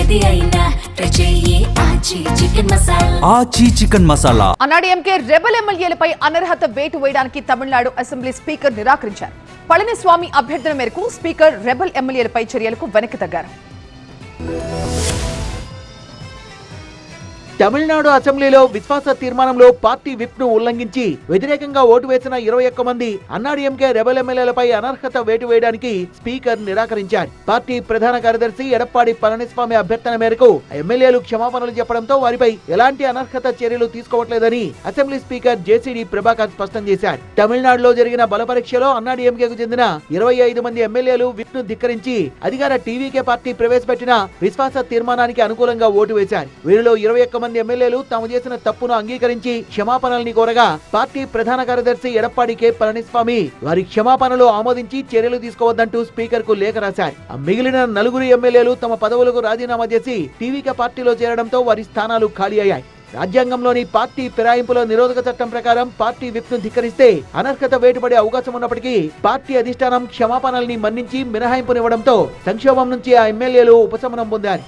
ఏది అయినా చెయ్యి ఆచి చికెన్ మసాలా. అన్నాడీఎంకే రెబల్ ఎమ్మెల్యేలపై అనర్హత వేటు వేయడానికి తమిళనాడు అసెంబ్లీ స్పీకర్ నిరాకరించారు. పళనిస్వామి అభ్యర్థన మేరకు స్పీకర్ రెబల్ ఎమ్మెల్యేలపై చర్యలకు వెనక్కి తగ్గారు. తమిళనాడు అసెంబ్లీలో విశ్వాస తీర్మానంలో పార్టీ విప్ ను ఉల్లంఘించి వ్యతిరేకంగా ఓటు వేసిన 21 మంది అన్నాడీఎంకే రెబల్ ఎమ్మెల్యేలపై అనర్హత వేటు వేయడానికి స్పీకర్ నిరాకరించారు. పార్టీ ప్రధాన కార్యదర్శి ఎడప్పాడి పళనిస్వామి అభ్యర్థన మేరకు ఎమ్మెల్యేలు క్షమాపణలు చెప్పడంతో వారిపై ఎలాంటి అనర్హత చర్యలు తీసుకోవట్లేదని అసెంబ్లీ స్పీకర్ జేసీడీ ప్రభాకర్ స్పష్టం చేశారు. తమిళనాడులో జరిగిన బల పరీక్షలో అన్నాడీఎంకేకు చెందిన 25 మంది ఎమ్మెల్యేలు విప్ ను ధిక్కరించి అధికార టీవీకే పార్టీ ప్రవేశపెట్టిన విశ్వాస తీర్మానానికి అనుకూలంగా ఓటు వేశారు. వీరిలో 21 మంది ఎమ్మెల్యేలు తాము చేసిన తప్పును అంగీకరించి క్షమాపణల్ని కోరగా పార్టీ ప్రధాన కార్యదర్శి ఎడప్పాడి కె పళనిస్వామి వారి క్షమాపణలు ఆమోదించి చర్యలు తీసుకోవద్దంటూ స్పీకర్ కు లేఖ రాశారు. మిగిలిన 4 ఎమ్మెల్యేలు తమ పదవులకు రాజీనామా చేసి టీవీకే పార్టీలో చేరడంతో వారి స్థానాలు ఖాళీ అయ్యాయి. రాజ్యాంగంలోని పార్టీ ఫిరాయింపుల నిరోధక చట్టం ప్రకారం పార్టీ విప్ ను ధిక్కరిస్తే అనర్హత వేటుపడే అవకాశం ఉన్నప్పటికీ పార్టీ అధిష్టానం క్షమాపణల్ని మన్నించి మినహాయింపునివ్వడంతో సంక్షోభం నుంచి ఆ ఎమ్మెల్యేలు ఉపశమనం పొందారు.